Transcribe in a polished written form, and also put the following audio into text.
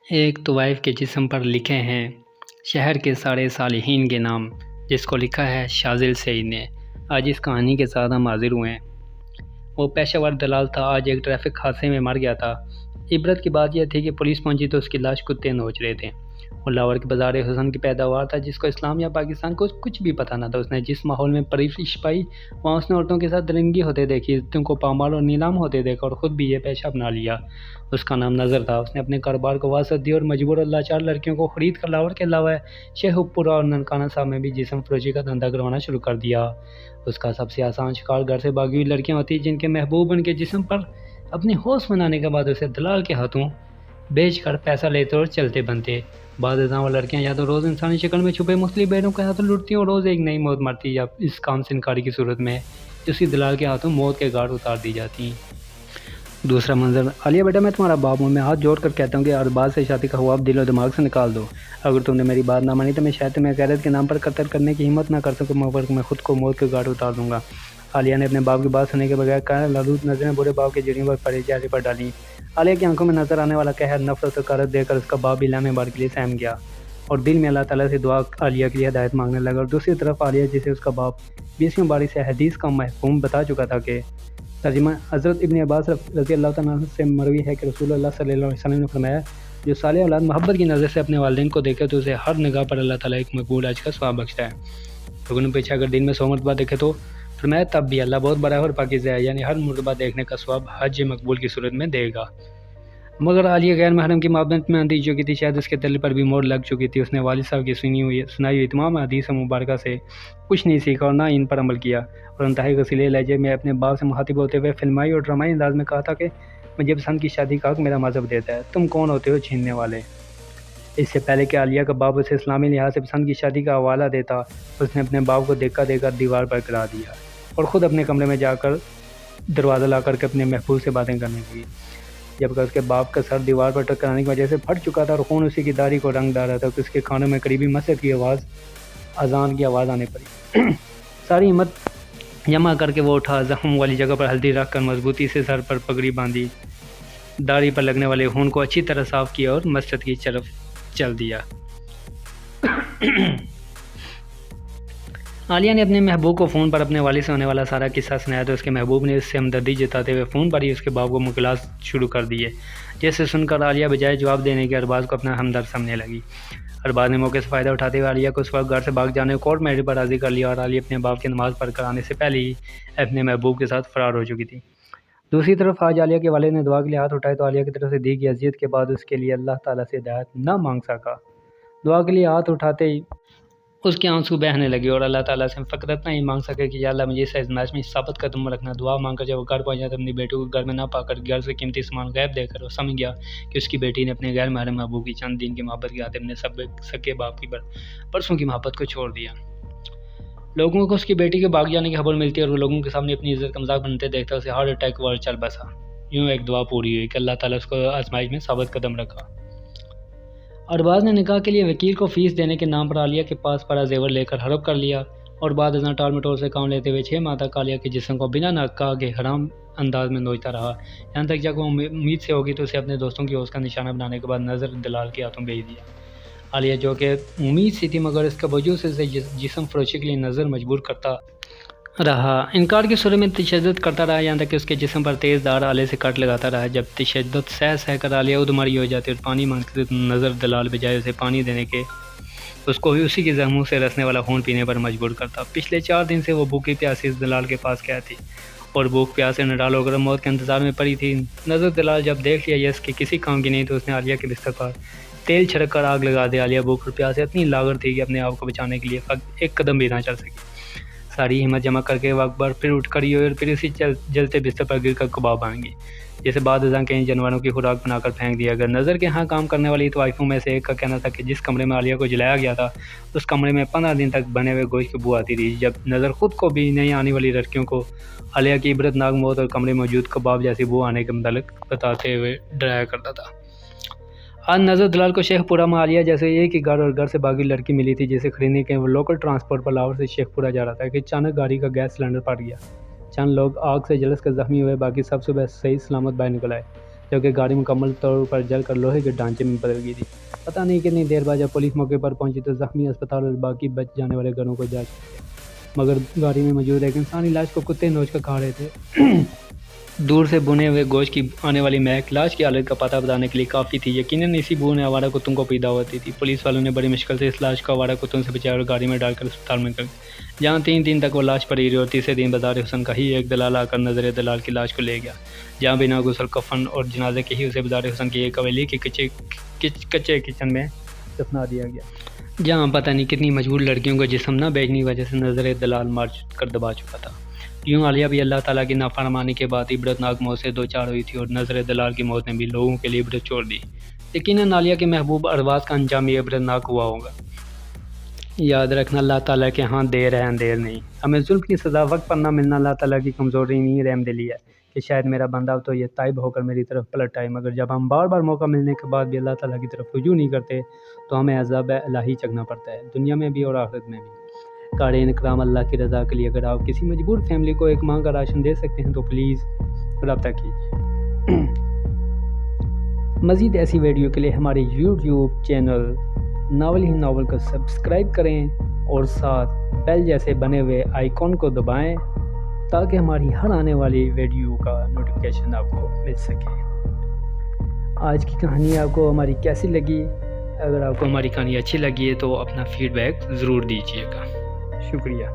ایک طوائف کے جسم پر لکھے ہیں شہر کے سارے صالحین کے نام، جس کو لکھا ہے شاذل سعید نے۔ آج اس کہانی کے ساتھ ہم حاضر ہوئے ہیں۔ وہ پیشہ ور دلال تھا، آج ایک ٹریفک حادثے میں مر گیا تھا۔ عبرت کی بات یہ تھی کہ پولیس پہنچی تو اس کی لاش کتے نوچ رہے تھے۔ وہ لاہور کے بازار حسن کی پیداوار تھا، جس کو اسلام یا پاکستان کو کچھ بھی پتہ نہ تھا۔ اس نے جس ماحول میں پرورش پائی، وہاں اس نے عورتوں کے ساتھ درندگی ہوتے دیکھی، عزتوں کو پامال اور نیلام ہوتے دیکھا اور خود بھی یہ پیشہ اپنا لیا۔ اس کا نام نظر تھا۔ اس نے اپنے کاروبار کو وسعت دی اور مجبور اور لاچار لڑکیوں کو خرید کر لاہور کے علاوہ شیخ پورہ اور ننکانہ صاحب میں بھی جسم فروشی کا دھندا کروانا شروع کر دیا۔ اس کا سب سے آسان شکار گھر سے بھاگی ہوئی لڑکیاں ہوتی جن کے محبوب ان کے جسم پر اپنی ہوش منانے کے بعد اسے دلال کے ہاتھوں بیچ کر پیسہ لیتے اور چلتے بنتے۔ بعض ازاں وہ لڑکیاں یا تو روز انسانی شکل میں چھپے مختلف بیڑوں کے ہاتھوں لوٹتی اور روز ایک نئی موت مرتی، یا اس کام سے انکاری کی صورت میں اسی دلال کے ہاتھوں موت کے گھاٹ اتار دی جاتی۔ دوسرا منظر: عالیہ بیٹا، میں تمہارا باپ ہوں، میں ہاتھ جوڑ کر کہتا ہوں کہ ارباز سے شادی کا خواب دل و دماغ سے نکال دو۔ اگر تم نے میری بات نہ مانی تو میں شاید تمہیں غیرت کے نام پر قتل کرنے کی ہمت نہ کر سکوں، مگر میں خود کو موت کے گھاٹ اتار دوں گا۔ عالیہ نے اپنے باپ کی بات سننے کے بغیر لالود نظریں برے باپ کے جڑیوں پر پڑے چہرے پر ڈالی۔ عالیہ کی آنکھوں میں نظر آنے والا قہر، نفرت اور کرت دیکھ کر اس کا باپ بھی لمحے بھر کے لیے سہم گیا اور دل میں اللہ تعالیٰ سے دعا عالیہ کے لیے ہدایت مانگنے لگا۔ اور دوسری طرف عالیہ، جسے اس کا باپ 20ویں باری سے حدیث کا مفہوم بتا چکا تھا کہ ترجمہ حضرت ابن عباس رضی اللہ تعالیٰ عنہ سے مروی ہے کہ رسول اللہ صلی اللہ علیہ وسلم نے فرمایا، جو صالح اولاد محبت کی نظر سے اپنے والدین کو دیکھے تو اسے ہر نگاہ پر اللہ تعالیٰ ایک مقبول حج کا ثواب بخشتا ہے۔ لوگوں نے پیچھے اگر دن میں 100 مرتبہ دیکھے تو فرمایا تب بھی اللہ بہت بڑا ہے اور پاکیزہ ہے، یعنی ہر مرتبہ دیکھنے کا ثواب حج مقبول کی صورت میں دے گا۔ مگر عالیہ غیر محرم کی محبت میں اندھی چکی تھی، شاید اس کے دل پر بھی مور لگ چکی تھی۔ اس نے والد صاحب کی سنائی ہوئی تمام حدیث مبارکہ سے کچھ نہیں سیکھا اور نہ ان پر عمل کیا، اور انتہائی غصیلے لہجے میں اپنے باپ سے مخاطب ہوتے ہوئے فلمائی اور ڈرامائی انداز میں کہا تھا کہ مجھے پسند کی شادی کا حق میرا مذہب دیتا ہے، تم کون ہوتے ہو چھیننے والے۔ اس سے پہلے کہ عالیہ کا باپ اسے اسلامی لحاظ سے پسند کی شادی کا حوالہ دیتا، اس نے اپنے باپ کو دھکا دے کر دیوار پر گرا دیا اور خود اپنے کمرے میں جا کر دروازہ لا کر کے اپنے محبوب سے باتیں کرنے لگی، جبکہ اس کے باپ کا سر دیوار پر ٹکرانے کی وجہ سے پھٹ چکا تھا اور خون اسی کی داڑھی کو رنگ ڈال رہا تھا۔ اس کے کانوں میں قریبی مسجد کی اذان کی آواز آنے پڑی۔ ساری ہمت جمع کر کے وہ اٹھا، زخم والی جگہ پر ہلدی رکھ کر مضبوطی سے سر پر پگڑی باندھی، داڑھی پر لگنے والے خون کو اچھی طرح صاف کیا اور مسجد کی طرف چل دیا۔ عالیہ نے اپنے محبوب کو فون پر اپنے والد سے ہونے والا سارا قصہ سنایا تو اس کے محبوب نے اس سے ہمدردی جتاتے ہوئے فون پر ہی اس کے باپ کو مکالمات شروع کر دیے، جیسے سن کر عالیہ بجائے جواب دینے کے ارباز کو اپنا ہمدرد سمجھنے لگی۔ ارباز نے موقع سے فائدہ اٹھاتے ہوئے عالیہ کو اس وقت گھر سے بھاگ جانے کورٹ میرج پر راضی کر لیا اور عالیہ اپنے باپ کی نماز پڑھ کر آنے سے پہلے ہی اپنے محبوب کے ساتھ فرار ہو چکی تھی۔ دوسری طرف آج عالیہ کے والد نے دعا کے لیے ہاتھ اٹھائے تو عالیہ کی طرف سے دی گئی اذیت کے بعد اس کے لیے اللہ تعالیٰ سے ہدایت نہ مانگ سکا۔ دعا کے لیے ہاتھ اٹھاتے ہی اس کے آنسو بہنے لگے اور اللہ تعالیٰ سے فقط اتنا ہی مانگ سکے کہ یا اللہ مجھے اس آزمائش میں ثابت قدم رکھنا۔ دعا مانگ کر جب وہ گھر پہنچا تو اپنی بیٹی کو گھر میں نہ پا کر گھر سے قیمتی سامان غائب دے کر وہ سمجھ گیا کہ اس کی بیٹی نے اپنے غیر محرم محبوب کی چند دن کی محبت کے خاطر اپنے سکے باپ کی برسوں کی محبت کو چھوڑ دیا۔ لوگوں کو اس کی بیٹی کے بھاگ جانے کی خبر ملتی ہے اور وہ لوگوں کے سامنے اپنی عزت کا مذاق بنتے دیکھتا اسے ہارٹ اٹیک ہوا اور چل بسا۔ یوں ایک دعا پوری ہوئی کہ اللہ تعالیٰ اس کو آزمائش میں ثابت قدم رکھا۔ ارباز نے نکاح کے لیے وکیل کو فیس دینے کے نام پر عالیہ کے پاس پڑا زیور لے کر ہڑپ کر لیا اور بعد ازاں ٹال مٹول سے کام لیتے ہوئے 6 ماہ تک عالیہ کے جسم کو بنا نکاح کے حرام انداز میں نوچتا رہا، یہاں تک جب وہ امید سے ہوگی تو اسے اپنے دوستوں کی ہوش کا نشانہ بنانے کے بعد نظر دلال کے ہاتھوں بھیج دیا۔ عالیہ جو کہ امید سی تھی مگر اس کا وجود سے اسے جسم فروشی کے لیے نظر مجبور کرتا رہا، انکار کی صورت میں تشدد کرتا رہا، یہاں تک کہ اس کے جسم پر تیز دھار آلے سے کٹ لگاتا رہا۔ جب تشدد سہ کر عالیہ ادمری ہو جاتی اور پانی مانگتی تو نظر دلال بجائے اسے پانی دینے کے اس کو اسی کے زخموں سے رسنے والا خون پینے پر مجبور کرتا۔ پچھلے 4 دن سے وہ بھوکی پیاسی اس دلال کے پاس گیا تھی اور بھوک پیاس سے نڈال ہو کر موت کے انتظار میں پڑی تھی۔ نظر دلال جب دیکھ لیا یہ اس کے کسی کام کی نہیں تو اس نے عالیہ کے بستر پر تیل چھڑک کر آگ لگا دی۔ عالیہ بھوک اور پیاس سے اتنی لاغر تھی کہ اپنے آپ کو بچانے کے لیے ایک قدم بھی نہ چل سکی۔ ساری ہمت جمع کر کے وہ اکبر پھر اٹھ کھڑی ہوئی اور پھر اسی جلتے بستر پر گر کر کباب بن گئی، جیسے بعد ازاں کئی جانوروں کی خوراک بنا کر پھینک دیا گیا۔ نظر کے ہاں کام کرنے والی طوائفوں میں سے ایک کا کہنا تھا کہ جس کمرے میں عالیہ کو جلایا گیا تھا اس کمرے میں 15 دن تک بنے ہوئے گوشت کی بو آتی رہی، جب نظر خود کو بھی نہیں آنے والی لڑکیوں کو عالیہ کی عبرت ناک موت اور کمرے میں موجود کباب جیسی بو آنے کے متعلق بتاتے ہوئے ڈرایا کرتا تھا۔ آج نظر دلال کو شیخ پورہ میں عالیہ جیسے ایک ہی گھر اور گھر سے بھاگی لڑکی ملی تھی جسے خریدنے کے وہ لوکل ٹرانسپورٹ پر لاہور سے شیخ پورہ جا رہا تھا کہ اچانک گاڑی کا گیس سلنڈر پھٹ گیا۔ چند لوگ آگ سے جلس کر زخمی ہوئے، باقی سب صبح صحیح سلامت باہر نکل آئے۔ جبکہ گاڑی مکمل طور پر جل کر لوہے کے ڈھانچے میں بدل گئی تھی۔ پتہ نہیں کتنی دیر بعد جب پولیس موقع پر پہنچی تو زخمی اسپتال اور باقی بچ جانے والے گھروں کو جا چکے تھے، مگر گاڑی میں موجود ایک انسانی لاش کو کتے نوچ کر کھا رہے تھے۔ دور سے بھنے ہوئے گوشت کی آنے والی مہک لاش کی حالت کا پتہ بتانے کے لیے کافی تھی۔ یقیناً اسی بو نے آوارہ کتوں کو پیدا ہوتی تھی۔ پولیس والوں نے بڑی مشکل سے اس لاش کو آوارہ کتوں سے بچایا اور گاڑی میں ڈال کر اسپتال میں کر جہاں 3 دن تک وہ لاش پڑی رہی، اور تیسرے دن بازار حسن کا ہی ایک دلال آ کر نظر دلال کی لاش کو لے گیا، جہاں بنا غسل کفن اور جنازے کے ہی اسے بازار حسن کی ایک حویلی کے کچے کچن میں دفنا دیا گیا، جہاں پتہ نہیں کتنی مجبور لڑکیوں کو جسم نہ بیچنے کی وجہ سے نظر دلال مار کر دبا چکا تھا۔ یوں عالیہ بھی اللہ تعالیٰ کی نافرمانی کے بعد عبرتناک موت سے دوچار ہوئی تھی، اور نظر دلال کی موت نے بھی لوگوں کے لیے عبرت چھوڑ دی۔ یقیناً عالیہ کے محبوب ارواز کا انجام بھی عبرتناک ہوا ہوگا۔ یاد رکھنا، اللہ تعالیٰ کے ہاں دیر ہے اندھیر نہیں۔ ہمیں ظلم کی سزا وقت پر نہ ملنا اللہ تعالیٰ کی کمزوری نہیں، رحم دلی ہے کہ شاید میرا بندہ تو یہ تائب ہو کر میری طرف پلٹ آئے، مگر جب ہم بار بار موقع ملنے کے بعد بھی اللہ تعالیٰ کی طرف رجوع نہیں کرتے تو ہمیں عذاب الہی چکنا پڑتا ہے، دنیا میں بھی اور آخرت میں بھی۔ قارئین اکرام، اللہ کی رضا کے لیے اگر آپ کسی مجبور فیملی کو 1 ماہ کا راشن دے سکتے ہیں تو پلیز رابطہ کیجیے۔ مزید ایسی ویڈیو کے لیے ہمارے یوٹیوب چینل ناول ہی ناول کو سبسکرائب کریں اور ساتھ بیل جیسے بنے ہوئے آئیکن کو دبائیں تاکہ ہماری ہر آنے والی ویڈیو کا نوٹیفیکیشن آپ کو مل سکے۔ آج کی کہانی آپ کو ہماری کیسی لگی؟ اگر آپ کو ہماری کہانی اچھی لگی ہے تو اپنا فیڈ بیک ضرور دیجیے گا۔ شکریہ۔